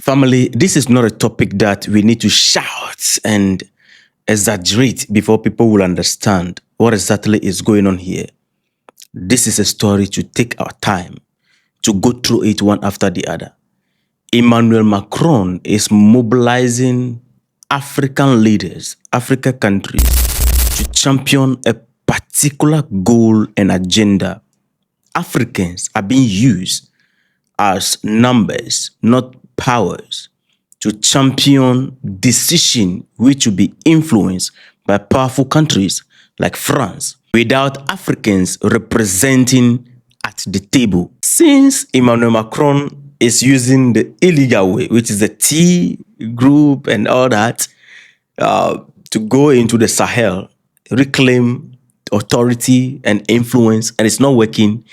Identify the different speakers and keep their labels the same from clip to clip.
Speaker 1: Family, this is not a topic that we need to shout and exaggerate before people will understand what exactly is going on here. This is a story to take our time to go through it one after the other. Emmanuel Macron is mobilizing African leaders, African countries, to champion a particular goal and agenda. Africans are being used as numbers, not powers, to champion decision which will be influenced by powerful countries like France, without Africans representing at the table. Since Emmanuel Macron is using the illegal way, which is the T group and all that, to go into the Sahel, reclaim authority and influence, and it's not working,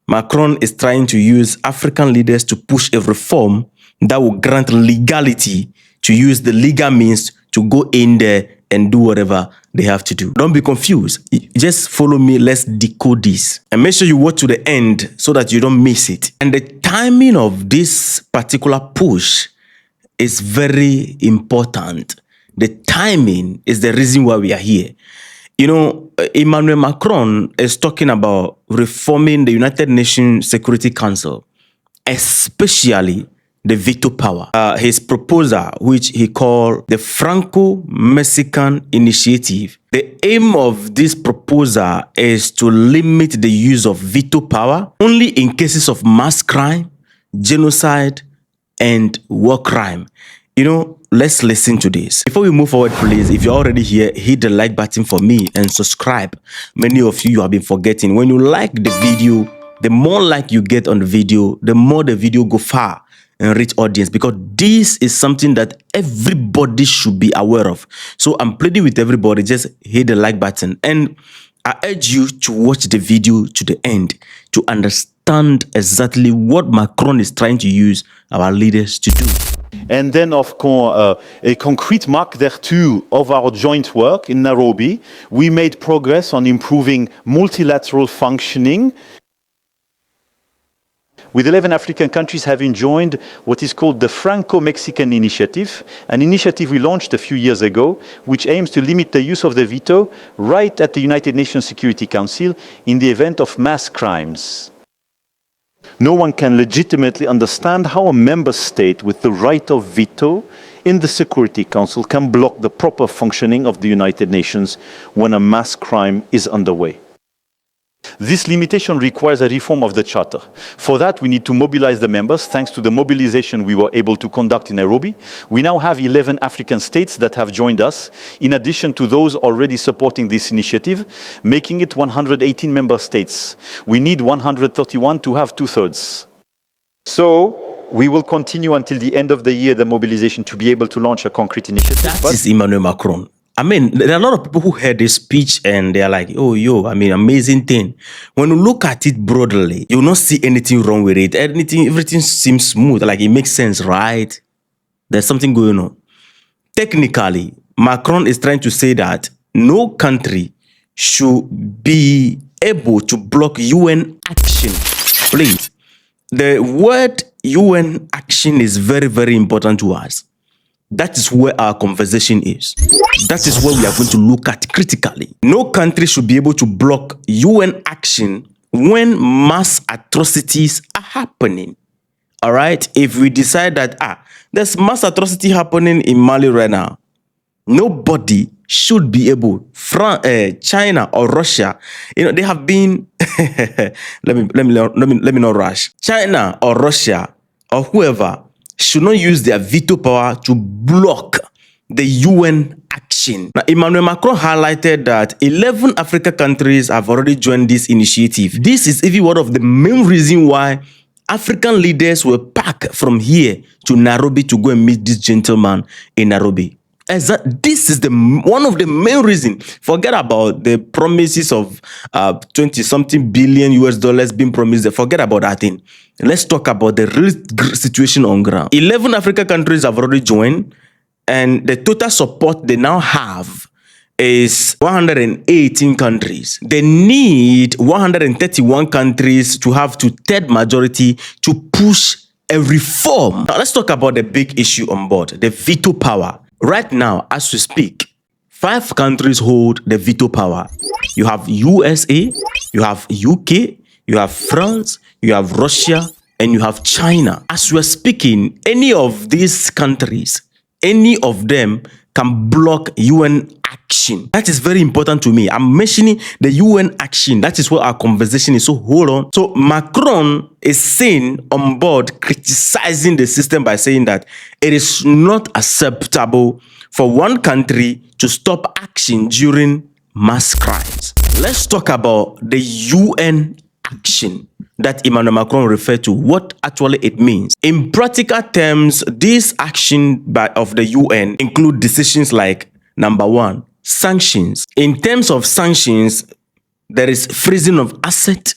Speaker 1: Macron is trying to use African leaders to push a reform that will grant legality to use the legal means to go in there and do whatever they have to do. Don't be confused. Just follow me. Let's decode this. And make sure you watch to the end so that you don't miss it. And the timing of this particular push is very important. The timing is the reason why we are here. You know, Emmanuel Macron is talking about reforming the United Nations Security Council, especially the veto power. His proposal, which he called the Franco-Mexican initiative, the aim of this proposal is to limit the use of veto power only in cases of mass crime, genocide, and war crime. You know, let's listen to this. Before we move forward, please, if you're already here, hit the like button for me and subscribe. Many of you have been forgetting. When you like the video, the more like you get on the video, the more the video go far and reach audience, because this is something that everybody should be aware of. So I'm pleading with everybody, just hit the like button. And I urge you to watch the video to the end to understand exactly what Macron is trying to use our leaders to do.
Speaker 2: And then, of course, a concrete mark there too of our joint work in Nairobi. We made progress on improving multilateral functioning, with 11 African countries having joined what is called the Franco-Mexican initiative, an initiative we launched a few years ago, which aims to limit the use of the veto right at the United Nations Security Council in the event of mass crimes. No one can legitimately understand how a member state with the right of veto in the Security Council can block the proper functioning of the United Nations when a mass crime is underway. This limitation requires a reform of the Charter. For that, we need to mobilize the members. Thanks to the mobilization we were able to conduct in Nairobi, we now have 11 African states that have joined us, in addition to those already supporting this initiative, making it 118 member states. We need 131 to have 2/3. So we will continue until the end of the year the mobilization to be able to launch a concrete initiative.
Speaker 1: That is Emmanuel Macron. I mean, there are a lot of people who heard this speech and they're like, oh, amazing thing. When you look at it broadly, you will not see anything wrong with it. Everything seems smooth, like it makes sense, right? There's something going on. Technically, Macron is trying to say that no country should be able to block UN action. Please, the word UN action is very, very important to us. That is where our conversation is. That is where we are going to look at critically. No country should be able to block UN action when mass atrocities are happening. All right? If we decide that, there's mass atrocity happening in Mali right now, nobody should be able, China or Russia, they have been, let me not rush. China or Russia or whoever should not use their veto power to block the UN action. Now, Emmanuel Macron highlighted that 11 African countries have already joined this initiative. This is even one of the main reasons why African leaders were packed from here to Nairobi to go and meet this gentleman in Nairobi. This is one of the main reasons. Forget about the promises of 20-something billion US being promised. Forget about that thing. Let's talk about the real situation on ground. 11 African countries have already joined, and the total support they now have is 118 countries. They need 131 countries to have to third majority to push a reform. Now let's talk about the big issue on board, the veto power. Right now, as we speak, 5 countries hold the veto power. You have USA, you have UK, you have France, you have Russia, and you have China. As we're speaking, any of these countries, any of them can block UN action. That is very important to me. I'm mentioning the UN action. That is what our conversation is. So hold on. So Macron is seen on board criticizing the system by saying that it is not acceptable for one country to stop action during mass crimes. Let's talk about the UN action that Emmanuel Macron referred to, what actually it means. In practical terms, this action of the UN include decisions like, number 1, sanctions. In terms of sanctions, there is freezing of asset,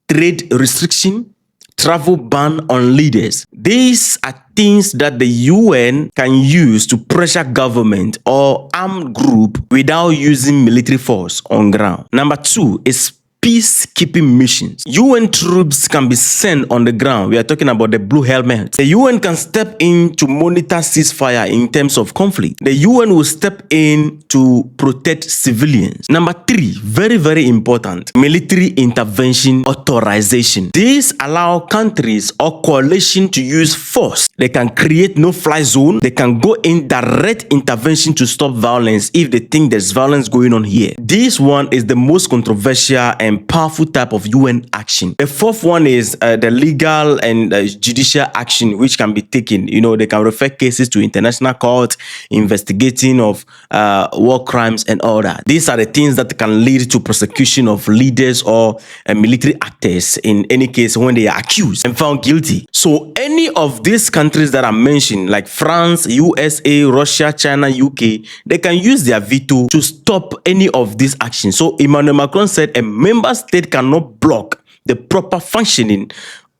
Speaker 1: trade restriction, travel ban on leaders. These are things that the UN can use to pressure government or armed group without using military force on ground. Number 2 is peacekeeping missions. UN troops can be sent on the ground. We are talking about the blue helmets. The UN can step in to monitor ceasefire in terms of conflict. The UN will step in to protect civilians. Number 3, very, very important, military intervention authorization. These allow countries or coalition to use force. They can create no-fly zone. They can go in direct intervention to stop violence if they think there's violence going on here. This one is the most controversial and powerful type of UN action. The 4th one is the legal and judicial action which can be taken. You know, they can refer cases to international court, investigating of war crimes and all that. These are the things that can lead to prosecution of leaders or military actors in any case when they are accused and found guilty. So any of these countries that I mentioned, like France, USA, Russia, China, UK, they can use their veto to stop any of these actions. So Emmanuel Macron said a member state cannot block the proper functioning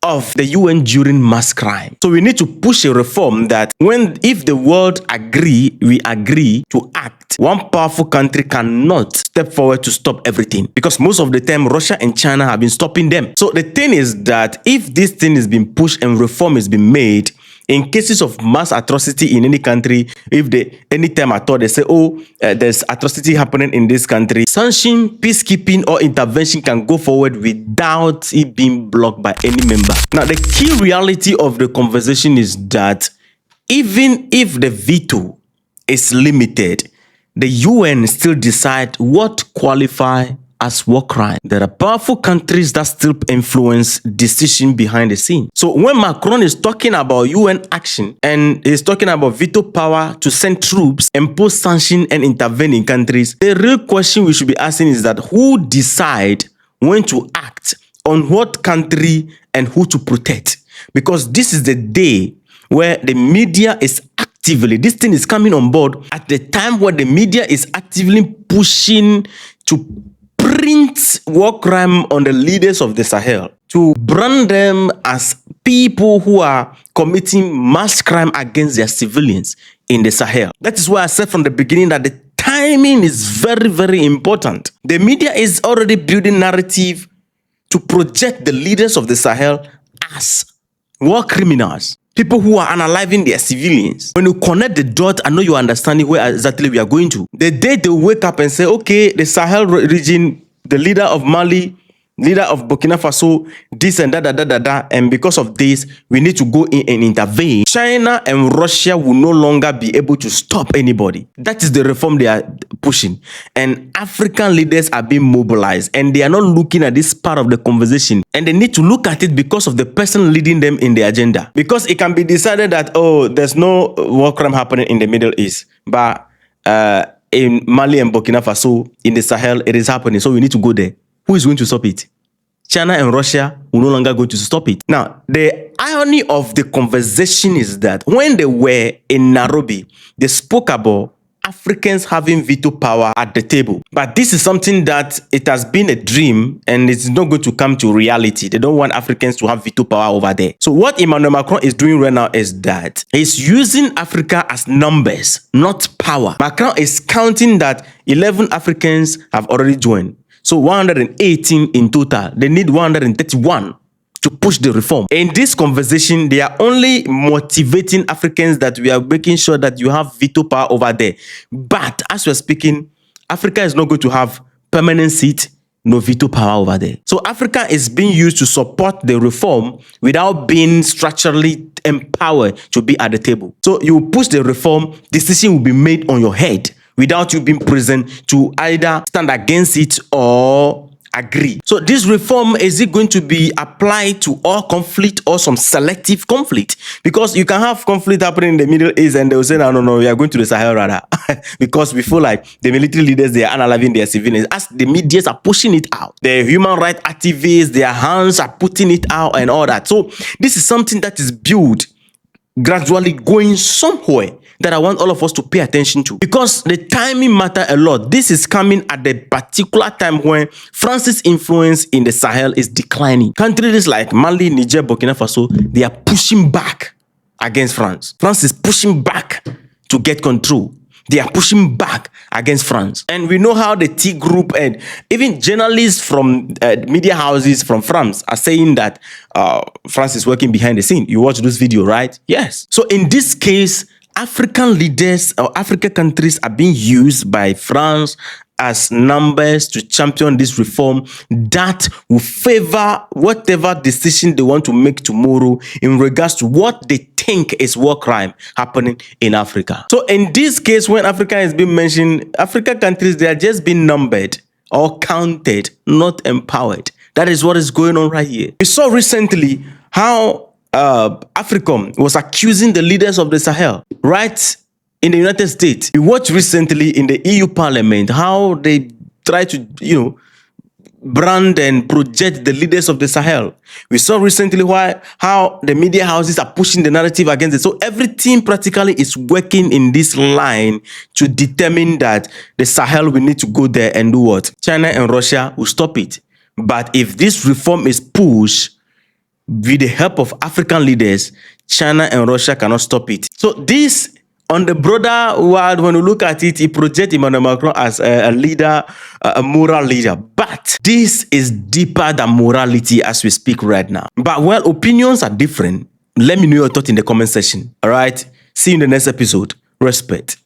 Speaker 1: of the UN during mass crime. So we need to push a reform that if the world we agree to act. One powerful country cannot step forward to stop everything, because most of the time Russia and China have been stopping them. So the thing is that if this thing is being pushed and reform is being made, in cases of mass atrocity in any country, if anytime at all they say, there's atrocity happening in this country, sanction, peacekeeping or intervention can go forward without it being blocked by any member. Now, the key reality of the conversation is that even if the veto is limited, the UN still decide what qualify as war crime. There are powerful countries that still influence decision behind the scene. So when Macron is talking about UN action and is talking about veto power to send troops, impose sanction and intervene in countries, the real question we should be asking is that who decide when to act on what country and who to protect? Because this is the day where the media is this thing is coming on board at the time where the media is actively pushing to print war crime on the leaders of the Sahel, to brand them as people who are committing mass crime against their civilians in the Sahel. That is why I said from the beginning that the timing is very, very important. The media is already building narrative to project the leaders of the Sahel as war criminals, people who are unaliving their civilians. When you connect the dots, I know you're understanding where exactly we are going to. The day they wake up and say, okay, the Sahel region, the leader of Mali, leader of Burkina Faso, this and that, and because of this, we need to go in and intervene. China and Russia will no longer be able to stop anybody. That is the reform they are pushing. And African leaders are being mobilized, and they are not looking at this part of the conversation. And they need to look at it because of the person leading them in the agenda. Because it can be decided that, there's no war crime happening in the Middle East, but in Mali and Burkina Faso, in the Sahel, it is happening. So we need to go there. Who is going to stop it? China and Russia will no longer go to stop it. Now, the irony of the conversation is that when they were in Nairobi, they spoke about Africans having veto power at the table. But this is something that it has been a dream and it's not going to come to reality. They don't want Africans to have veto power over there. So what Emmanuel Macron is doing right now is that he's using Africa as numbers, not power. Macron is counting that 11 Africans have already joined. So 118 in total. They need 131 to to push the reform. In this conversation, they are only motivating Africans that we are making sure that you have veto power over there. But as we're speaking, Africa is not going to have permanent seat, no veto power over there. So Africa is being used to support the reform without being structurally empowered to be at the table. So you push the reform, decision will be made on your head without you being present to either stand against it or agree. So this reform, is it going to be applied to all conflict or some selective conflict? Because you can have conflict happening in the Middle East and they'll say, no, we are going to the Sahel rather. Because we feel like the military leaders, they are unaliving their civilians. As the medias are pushing it out, the human rights activists, their hands are putting it out and all that. So this is something that is built gradually going somewhere that I want all of us to pay attention to, because the timing matter a lot. This is coming at the particular time when France's influence in the Sahel is declining. Countries like Mali, Niger, Burkina Faso, they are pushing back against France. France is pushing back to get control. They are pushing back against France. And we know how the T group and even journalists from media houses from France are saying that France is working behind the scene. You watch this video, right? Yes. So in this case, African leaders or African countries are being used by France as numbers to champion this reform that will favor whatever decision they want to make tomorrow in regards to what they think is war crime happening in Africa. So in this case, when Africa is being mentioned, African countries, they are just being numbered or counted, not empowered. That is what is going on right here. We saw recently how AFRICOM was accusing the leaders of the Sahel, right? In the United States. We watched recently in the EU Parliament how they try to, brand and project the leaders of the Sahel. We saw recently how the media houses are pushing the narrative against it. So everything practically is working in this line to determine that the Sahel will need to go there and do what? China and Russia will stop it. But if this reform is pushed with the help of African leaders, China and Russia cannot stop it. So this, on the broader world, when you look at it, it projects Emmanuel Macron as a leader, a moral leader. But this is deeper than morality as we speak right now. But while opinions are different, let me know your thoughts in the comment section. All right? See you in the next episode. Respect.